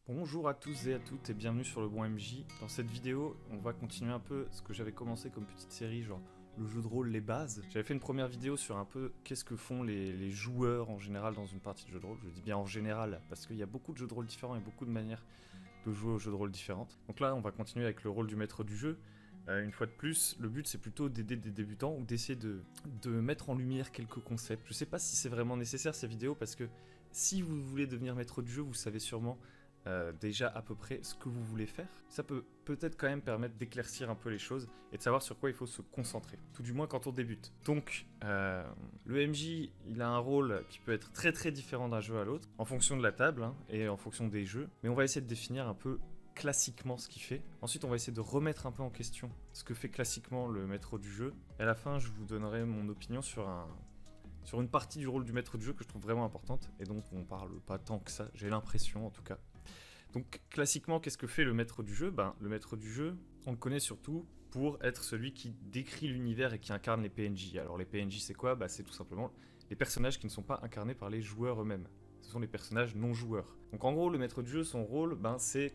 Bonjour à tous et à toutes et bienvenue sur Le Bon MJ. Dans cette vidéo, on va continuer un peu ce que j'avais commencé comme petite série, genre le jeu de rôle, les bases. J'avais fait une première vidéo sur un peu qu'est-ce que font les joueurs en général dans une partie de jeu de rôle. Je dis bien en général, parce qu'il y a beaucoup de jeux de rôle différents et beaucoup de manières de jouer aux jeux de rôle différentes. Donc là, on va continuer avec le rôle du maître du jeu. Une fois de plus, le but c'est plutôt d'aider des débutants ou d'essayer de mettre en lumière quelques concepts. Je sais pas si c'est vraiment nécessaire ces vidéos parce que si vous voulez devenir maître du jeu, vous savez sûrement déjà à peu près ce que vous voulez faire. Ça peut peut-être quand même permettre d'éclaircir un peu les choses et de savoir sur quoi il faut se concentrer, tout du moins quand on débute. Donc, le MJ, il a un rôle qui peut être très très différent d'un jeu à l'autre, en fonction de la table et en fonction des jeux, mais on va essayer de définir un peu classiquement ce qu'il fait. Ensuite, on va essayer de remettre un peu en question ce que fait classiquement le maître du jeu. Et à la fin, je vous donnerai mon opinion sur une partie du rôle du maître du jeu que je trouve vraiment importante et dont on parle pas tant que ça, j'ai l'impression en tout cas. Donc classiquement, qu'est-ce que fait le maître du jeu ? Le maître du jeu, on le connaît surtout pour être celui qui décrit l'univers et qui incarne les PNJ. Alors les PNJ c'est quoi ? C'est tout simplement les personnages qui ne sont pas incarnés par les joueurs eux-mêmes. Ce sont les personnages non joueurs. Donc en gros, le maître du jeu, son rôle, c'est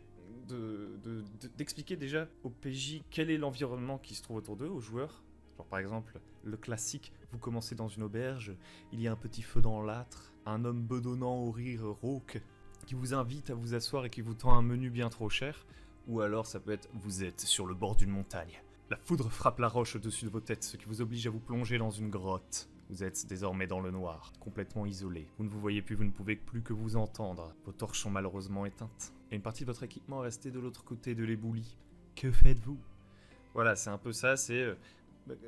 d'expliquer déjà aux PJ quel est l'environnement qui se trouve autour d'eux, aux joueurs. Genre par exemple, le classique, vous commencez dans une auberge, il y a un petit feu dans l'âtre, un homme bedonnant au rire rauque, qui vous invite à vous asseoir et qui vous tend un menu bien trop cher, ou alors ça peut être vous êtes sur le bord d'une montagne. La foudre frappe la roche au-dessus de vos têtes, ce qui vous oblige à vous plonger dans une grotte. Vous êtes désormais dans le noir, complètement isolé. Vous ne vous voyez plus, vous ne pouvez plus que vous entendre. Vos torches sont malheureusement éteintes. Et une partie de votre équipement est restée de l'autre côté de l'éboulis. Que faites-vous ? Voilà, c'est un peu ça, c'est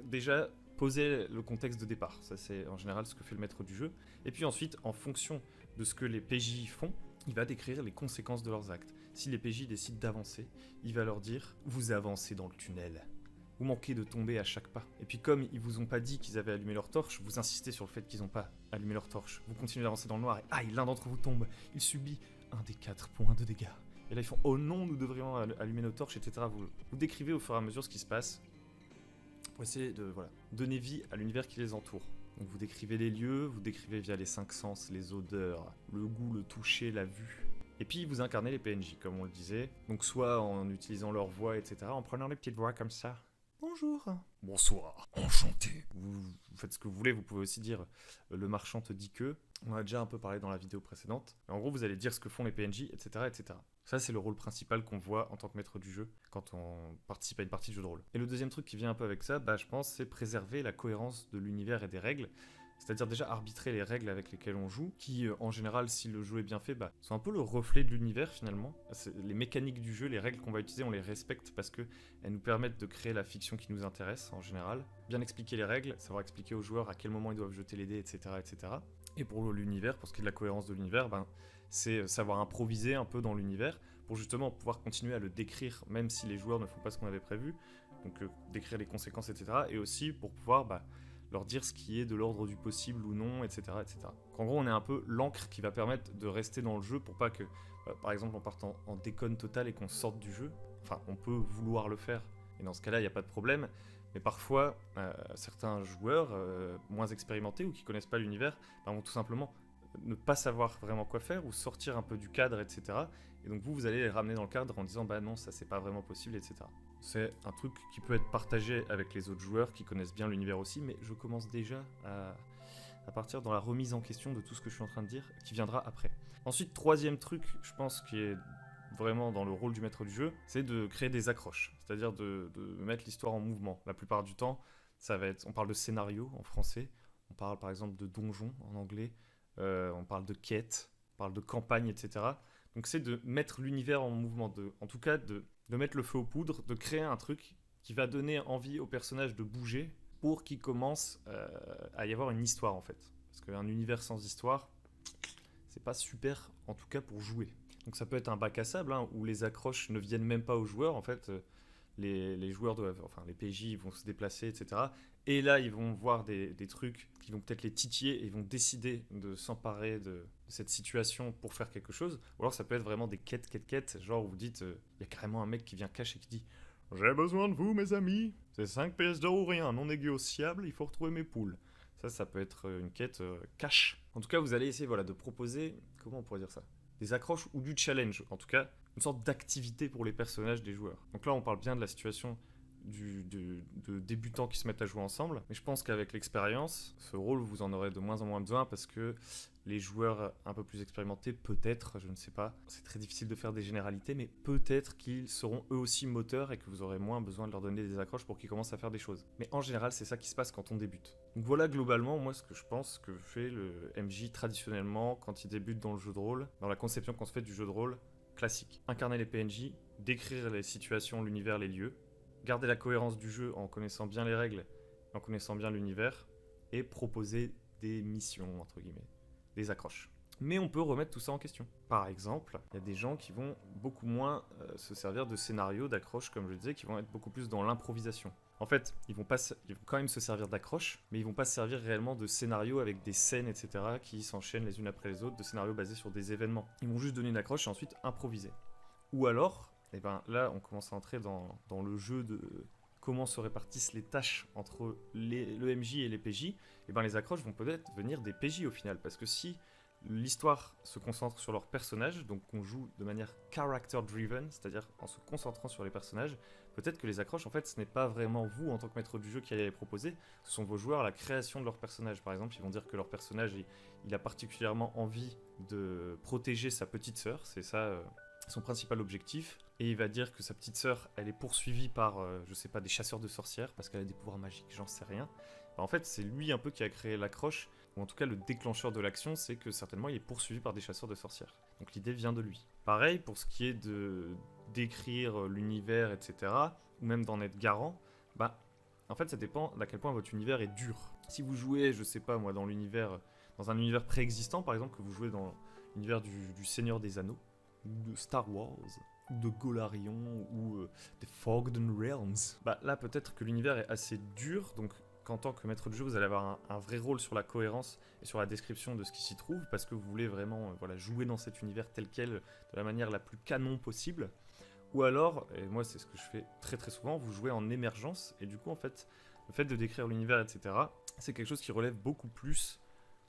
déjà poser le contexte de départ. Ça c'est en général ce que fait le maître du jeu. Et puis ensuite, en fonction de ce que les PJ font, il va décrire les conséquences de leurs actes. Si les PJ décident d'avancer, il va leur dire « Vous avancez dans le tunnel. Vous manquez de tomber à chaque pas. » Et puis comme ils vous ont pas dit qu'ils avaient allumé leur torche, vous insistez sur le fait qu'ils n'ont pas allumé leur torche. Vous continuez d'avancer dans le noir et aïe, l'un d'entre vous tombe. Il subit un des 4 points de dégâts. Et là ils font « Oh non, nous devrions allumer nos torches, etc. » Vous décrivez au fur et à mesure ce qui se passe pour essayer de donner vie à l'univers qui les entoure. Donc vous décrivez les lieux, vous décrivez via les 5 sens, les odeurs, le goût, le toucher, la vue. Et puis vous incarnez les PNJ, comme on le disait. Donc soit en utilisant leur voix, etc., en prenant les petites voix comme ça. Bonjour. Bonsoir. Enchanté. Vous faites ce que vous voulez, vous pouvez aussi dire le marchand te dit que. On a déjà un peu parlé dans la vidéo précédente. Mais en gros, vous allez dire ce que font les PNJ, etc., etc. Ça, c'est le rôle principal qu'on voit en tant que maître du jeu quand on participe à une partie de jeu de rôle. Et le deuxième truc qui vient un peu avec ça, je pense, c'est préserver la cohérence de l'univers et des règles. C'est-à-dire déjà arbitrer les règles avec lesquelles on joue, qui en général, si le jeu est bien fait, sont un peu le reflet de l'univers finalement. Les mécaniques du jeu, les règles qu'on va utiliser, on les respecte parce qu'elles nous permettent de créer la fiction qui nous intéresse en général. Bien expliquer les règles, savoir expliquer aux joueurs à quel moment ils doivent jeter les dés, etc. etc. Et pour l'univers, pour ce qui est de la cohérence de l'univers, c'est savoir improviser un peu dans l'univers pour justement pouvoir continuer à le décrire même si les joueurs ne font pas ce qu'on avait prévu. Donc décrire les conséquences, etc. Et aussi pour pouvoir leur dire ce qui est de l'ordre du possible ou non, etc. etc. Donc, en gros, on est un peu l'encre qui va permettre de rester dans le jeu pour pas que, par exemple, on parte en déconne totale et qu'on sorte du jeu. Enfin, on peut vouloir le faire, et dans ce cas-là, il n'y a pas de problème. Mais parfois, certains joueurs moins expérimentés ou qui connaissent pas l'univers vont tout simplement ne pas savoir vraiment quoi faire ou sortir un peu du cadre, etc. Et donc vous allez les ramener dans le cadre en disant non, ça c'est pas vraiment possible, etc. C'est un truc qui peut être partagé avec les autres joueurs qui connaissent bien l'univers aussi, mais je commence déjà à partir dans la remise en question de tout ce que je suis en train de dire, qui viendra après. Ensuite, troisième truc, je pense, qui est vraiment dans le rôle du maître du jeu, c'est de créer des accroches, c'est-à-dire de mettre l'histoire en mouvement. La plupart du temps, ça va être, on parle de scénario en français, on parle par exemple de donjon en anglais, on parle de quête, on parle de campagne, etc. Donc c'est de mettre l'univers en mouvement, en tout cas de mettre le feu aux poudres, de créer un truc qui va donner envie aux personnages de bouger pour qu'il commence à y avoir une histoire en fait. Parce qu'un univers sans histoire, c'est pas super, en tout cas pour jouer. Donc ça peut être un bac à sable où les accroches ne viennent même pas aux joueurs en fait. Les joueurs doivent, enfin les PJ vont se déplacer, etc. Et là, ils vont voir des trucs qui vont peut-être les titiller et ils vont décider de s'emparer de cette situation pour faire quelque chose. Ou alors ça peut être vraiment des quêtes, genre où vous dites, il y a carrément un mec qui vient cash et qui dit « J'ai besoin de vous mes amis, c'est 5 pièces d'or ou rien, non négociable, il faut retrouver mes poules. » Ça peut être une quête cash. En tout cas, vous allez essayer de proposer, comment on pourrait dire ça ? des accroches ou du challenge, en tout cas une sorte d'activité pour les personnages des joueurs. Donc là on parle bien de la situation de débutants qui se mettent à jouer ensemble, mais je pense qu'avec l'expérience, ce rôle vous en aurez de moins en moins besoin parce que les joueurs un peu plus expérimentés, peut-être, je ne sais pas, c'est très difficile de faire des généralités, mais peut-être qu'ils seront eux aussi moteurs et que vous aurez moins besoin de leur donner des accroches pour qu'ils commencent à faire des choses. Mais en général, c'est ça qui se passe quand on débute. Donc voilà globalement, moi, ce que je pense que fait le MJ traditionnellement quand il débute dans le jeu de rôle, dans la conception qu'on se fait du jeu de rôle classique. Incarner les PNJ, décrire les situations, l'univers, les lieux, garder la cohérence du jeu en connaissant bien les règles, en connaissant bien l'univers, et proposer des missions, entre guillemets, des accroches. Mais on peut remettre tout ça en question. Par exemple, il y a des gens qui vont beaucoup moins se servir de scénarios, d'accroches, comme je le disais, qui vont être beaucoup plus dans l'improvisation. En fait, ils vont quand même se servir d'accroches, mais ils vont pas se servir réellement de scénarios avec des scènes, etc., qui s'enchaînent les unes après les autres, de scénarios basés sur des événements. Ils vont juste donner une accroche et ensuite improviser. Ou alors, et ben là, on commence à entrer dans le jeu de comment se répartissent les tâches entre le MJ et les PJ. Et ben les accroches vont peut-être venir des PJ au final, parce que si l'histoire se concentre sur leurs personnages, donc qu'on joue de manière character-driven, c'est-à-dire en se concentrant sur les personnages, peut-être que les accroches, en fait, ce n'est pas vraiment vous, en tant que maître du jeu, qui allez les proposer, ce sont vos joueurs, la création de leur personnage. Par exemple, ils vont dire que leur personnage, il a particulièrement envie de protéger sa petite sœur, c'est ça son principal objectif, et il va dire que sa petite sœur, elle est poursuivie par, je sais pas, des chasseurs de sorcières, parce qu'elle a des pouvoirs magiques, j'en sais rien. En fait, c'est lui un peu qui a créé l'accroche, ou en tout cas le déclencheur de l'action, c'est que certainement il est poursuivi par des chasseurs de sorcières. Donc l'idée vient de lui. Pareil, pour ce qui est de décrire l'univers, etc., ou même d'en être garant, bah, en fait, ça dépend d'à quel point votre univers est dur. Si vous jouez, je sais pas moi, dans un univers préexistant, par exemple, que vous jouez dans l'univers du Seigneur des Anneaux, ou de Star Wars, ou de Golarion, ou des Forgotten Realms, bah là peut-être que l'univers est assez dur, donc qu'en tant que maître de jeu vous allez avoir un vrai rôle sur la cohérence et sur la description de ce qui s'y trouve, parce que vous voulez vraiment jouer dans cet univers tel quel, de la manière la plus canon possible. Ou alors, et moi c'est ce que je fais très très souvent, vous jouez en émergence, et du coup en fait, le fait de décrire l'univers, etc., c'est quelque chose qui relève beaucoup plus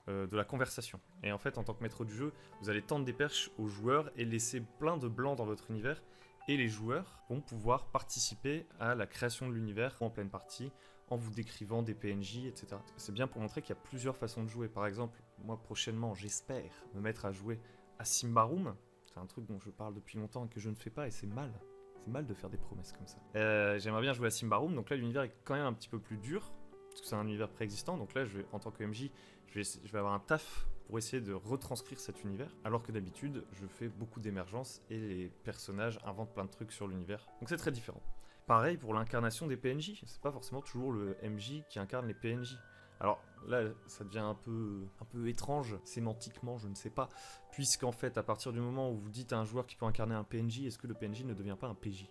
de la conversation. Et en fait, en tant que maître du jeu, vous allez tendre des perches aux joueurs et laisser plein de blancs dans votre univers, et les joueurs vont pouvoir participer à la création de l'univers en pleine partie, en vous décrivant des PNJ, etc. C'est bien pour montrer qu'il y a plusieurs façons de jouer. Par exemple, moi prochainement, j'espère me mettre à jouer à Symbaroum. C'est un truc dont je parle depuis longtemps et que je ne fais pas, et c'est mal. C'est mal de faire des promesses comme ça. J'aimerais bien jouer à Symbaroum, donc là l'univers est quand même un petit peu plus dur, parce que c'est un univers préexistant, donc là en tant que MJ, je vais avoir un taf pour essayer de retranscrire cet univers, alors que d'habitude, je fais beaucoup d'émergence et les personnages inventent plein de trucs sur l'univers. Donc c'est très différent. Pareil pour l'incarnation des PNJ, c'est pas forcément toujours le MJ qui incarne les PNJ. Alors là, ça devient un peu étrange, sémantiquement, je ne sais pas, puisqu'en fait, à partir du moment où vous dites à un joueur qui peut incarner un PNJ, est-ce que le PNJ ne devient pas un PJ?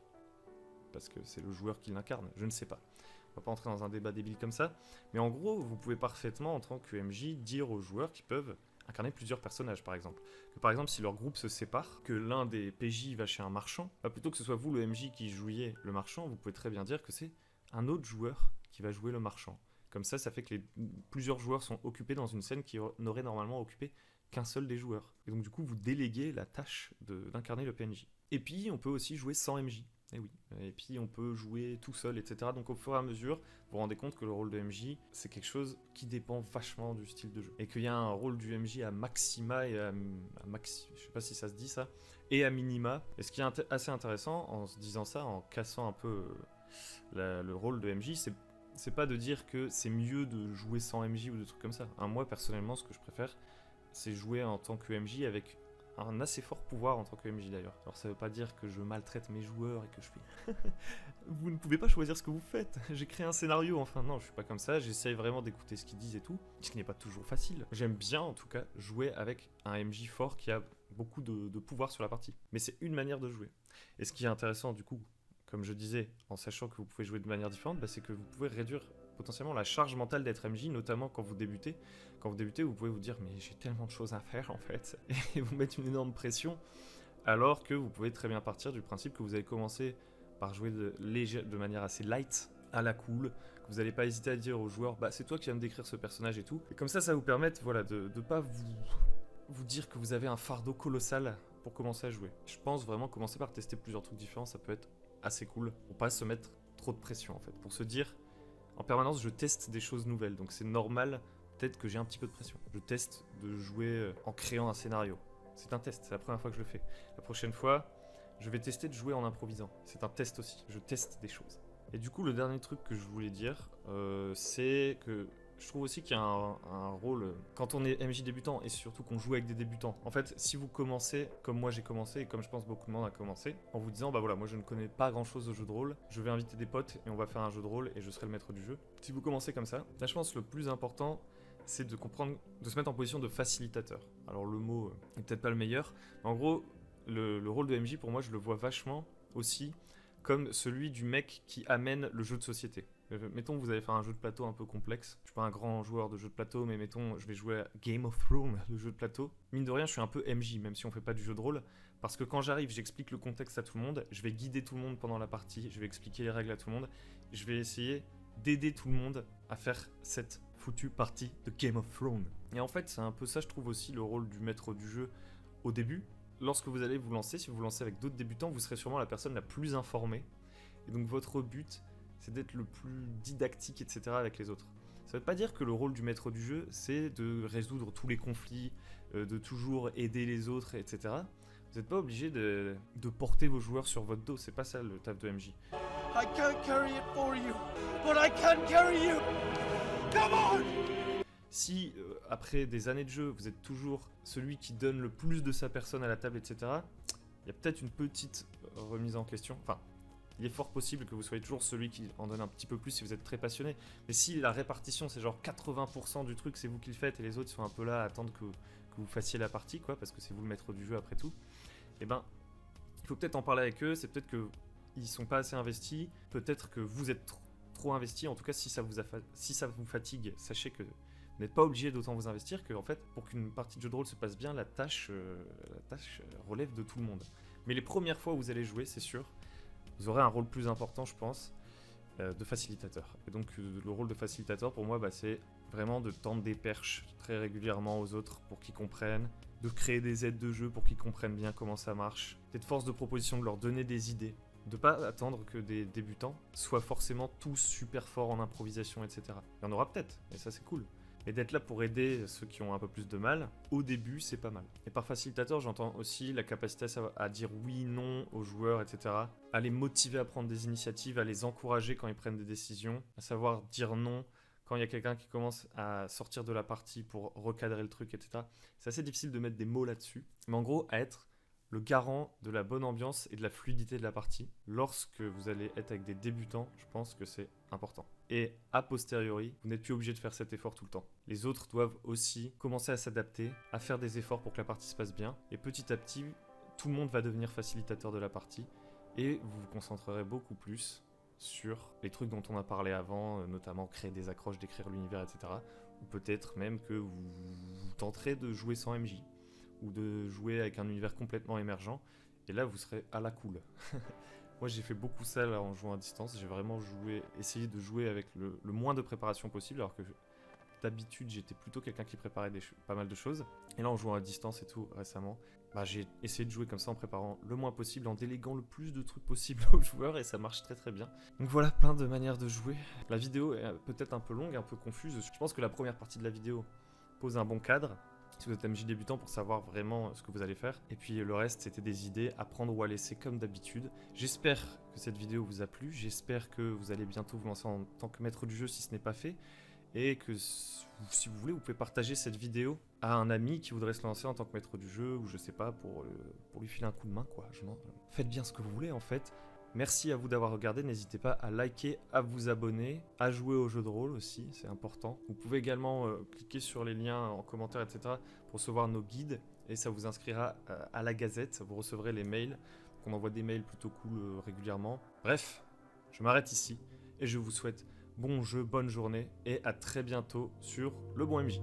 Parce que c'est le joueur qui l'incarne, je ne sais pas. On va pas entrer dans un débat débile comme ça, mais en gros, vous pouvez parfaitement, en tant que MJ, dire aux joueurs qu'ils peuvent incarner plusieurs personnages, par exemple. Que par exemple, si leur groupe se sépare, que l'un des PJ va chez un marchand, bah, plutôt que ce soit vous, le MJ, qui jouiez le marchand, vous pouvez très bien dire que c'est un autre joueur qui va jouer le marchand. Comme ça fait que plusieurs joueurs sont occupés dans une scène qui n'aurait normalement occupé qu'un seul des joueurs. Et donc du coup, vous déléguez la tâche d'incarner le PNJ. Et puis, on peut aussi jouer sans MJ. Et oui. Et puis on peut jouer tout seul, etc. Donc au fur et à mesure, vous vous rendez compte que le rôle de MJ, c'est quelque chose qui dépend vachement du style de jeu. Et qu'il y a un rôle du MJ à maxima et à je sais pas si ça se dit ça, et à minima. Et ce qui est assez intéressant en se disant ça, en cassant un peu le rôle de MJ, c'est pas de dire que c'est mieux de jouer sans MJ ou des trucs comme ça. Moi personnellement, ce que je préfère, c'est jouer en tant que MJ avec un assez fort pouvoir en tant que MJ d'ailleurs. Alors ça veut pas dire que je maltraite mes joueurs et que je fais vous ne pouvez pas choisir ce que vous faites, j'ai créé un scénario, enfin non, je suis pas comme ça, j'essaye vraiment d'écouter ce qu'ils disent et tout, ce qui n'est pas toujours facile. J'aime bien en tout cas jouer avec un MJ fort qui a beaucoup de pouvoir sur la partie, mais c'est une manière de jouer. Et ce qui est intéressant du coup, comme je disais, en sachant que vous pouvez jouer de manière différente, bah, c'est que vous pouvez réduire potentiellement la charge mentale d'être MJ, notamment quand vous débutez. Quand vous débutez, vous pouvez vous dire « mais j'ai tellement de choses à faire en fait » et vous mettre une énorme pression, alors que vous pouvez très bien partir du principe que vous allez commencer par jouer de manière assez light, à la cool, que vous n'allez pas hésiter à dire aux joueurs « bah c'est toi qui viens de décrire ce personnage et tout ». Et comme ça vous permet de ne pas vous dire que vous avez un fardeau colossal pour commencer à jouer. Je pense vraiment commencer par tester plusieurs trucs différents, ça peut être assez cool pour pas se mettre trop de pression en fait, pour se dire en permanence je teste des choses nouvelles, donc c'est normal peut-être que j'ai un petit peu de pression. Je teste de jouer en créant un scénario. C'est un test, c'est la première fois que je le fais. La prochaine fois, je vais tester de jouer en improvisant. C'est un test aussi, je teste des choses. Et du coup, le dernier truc que je voulais dire, c'est que je trouve aussi qu'il y a un rôle quand on est MJ débutant et surtout qu'on joue avec des débutants. En fait, si vous commencez comme moi j'ai commencé et comme je pense beaucoup de monde a commencé, en vous disant bah voilà, moi je ne connais pas grand chose au jeu de rôle, je vais inviter des potes et on va faire un jeu de rôle et je serai le maître du jeu. Si vous commencez comme ça, là je pense le plus important c'est de comprendre, de se mettre en position de facilitateur. Alors le mot est peut-être pas le meilleur, mais en gros le rôle de MJ pour moi je le vois vachement aussi comme celui du mec qui amène le jeu de société. Mettons vous allez faire un jeu de plateau un peu complexe. Je suis pas un grand joueur de jeu de plateau, mais mettons je vais jouer à Game of Thrones, le jeu de plateau. Mine de rien, je suis un peu MJ, même si on fait pas du jeu de rôle, parce que quand j'arrive, j'explique le contexte à tout le monde, je vais guider tout le monde pendant la partie, je vais expliquer les règles à tout le monde, je vais essayer d'aider tout le monde à faire cette foutue partie de Game of Thrones. Et en fait, c'est un peu ça, je trouve aussi le rôle du maître du jeu au début. Lorsque vous allez vous lancer, si vous vous lancez avec d'autres débutants, vous serez sûrement la personne la plus informée. Et donc votre but, c'est d'être le plus didactique, etc. avec les autres. Ça ne veut pas dire que le rôle du maître du jeu, c'est de résoudre tous les conflits, de toujours aider les autres, etc. Vous n'êtes pas obligé de porter vos joueurs sur votre dos, c'est pas ça le taf de MJ. I can't carry it for you, but I can carry you. Come on! Si, après des années de jeu, vous êtes toujours celui qui donne le plus de sa personne à la table, etc., il y a peut-être une petite remise en question. Enfin, il est fort possible que vous soyez toujours celui qui en donne un petit peu plus si vous êtes très passionné. Mais si la répartition, c'est genre 80% du truc, c'est vous qui le faites, et les autres sont un peu là à attendre que vous fassiez la partie, quoi, parce que c'est vous le maître du jeu après tout, et ben, il faut peut-être en parler avec eux, c'est peut-être qu'ils sont pas assez investis, peut-être que vous êtes trop investis. En tout cas, si ça vous fatigue, sachez que vous n'êtes pas obligé d'autant vous investir, que en fait, pour qu'une partie de jeu de rôle se passe bien, la tâche relève de tout le monde. Mais les premières fois où vous allez jouer, c'est sûr, vous aurez un rôle plus important, je pense, de facilitateur. Et donc le rôle de facilitateur, pour moi, c'est vraiment de tendre des perches très régulièrement aux autres pour qu'ils comprennent, de créer des aides de jeu pour qu'ils comprennent bien comment ça marche, d'être force de proposition, de leur donner des idées, de pas attendre que des débutants soient forcément tous super forts en improvisation, etc. Il y en aura peut-être, et ça c'est cool. Mais d'être là pour aider ceux qui ont un peu plus de mal, au début, c'est pas mal. Et par facilitateur, j'entends aussi la capacité à dire oui, non aux joueurs, etc. À les motiver à prendre des initiatives, à les encourager quand ils prennent des décisions, à savoir dire non quand il y a quelqu'un qui commence à sortir de la partie pour recadrer le truc, etc. C'est assez difficile de mettre des mots là-dessus. Mais en gros, à être le garant de la bonne ambiance et de la fluidité de la partie. Lorsque vous allez être avec des débutants, je pense que c'est important. Et a posteriori, vous n'êtes plus obligé de faire cet effort tout le temps. Les autres doivent aussi commencer à s'adapter, à faire des efforts pour que la partie se passe bien. Et petit à petit, tout le monde va devenir facilitateur de la partie. Et vous vous concentrerez beaucoup plus sur les trucs dont on a parlé avant, notamment créer des accroches, décrire l'univers, etc. Ou peut-être même que vous tenterez de jouer sans MJ. Ou de jouer avec un univers complètement émergent. Et là, vous serez à la cool. Moi, j'ai fait beaucoup ça là, en jouant à distance. J'ai vraiment essayé de jouer avec le moins de préparation possible, alors que d'habitude, j'étais plutôt quelqu'un qui préparait pas mal de choses. Et là, en jouant à distance et tout, récemment, j'ai essayé de jouer comme ça en préparant le moins possible, en déléguant le plus de trucs possible aux joueurs, et ça marche très très bien. Donc voilà, plein de manières de jouer. La vidéo est peut-être un peu longue, un peu confuse. Je pense que la première partie de la vidéo pose un bon cadre, si vous êtes MJ débutant, pour savoir vraiment ce que vous allez faire. Et puis le reste, c'était des idées à prendre ou à laisser comme d'habitude. J'espère que cette vidéo vous a plu. J'espère que vous allez bientôt vous lancer en tant que maître du jeu si ce n'est pas fait. Et que si vous voulez, vous pouvez partager cette vidéo à un ami qui voudrait se lancer en tant que maître du jeu, ou je sais pas, pour lui filer un coup de main, quoi. Faites bien ce que vous voulez en fait. Merci à vous d'avoir regardé, n'hésitez pas à liker, à vous abonner, à jouer au jeu de rôle aussi, c'est important. Vous pouvez également cliquer sur les liens en commentaire, etc. pour recevoir nos guides, et ça vous inscrira à la Gazette, vous recevrez les mails, on envoie des mails plutôt cool régulièrement. Bref, je m'arrête ici, et je vous souhaite bon jeu, bonne journée, et à très bientôt sur Le Bon MJ.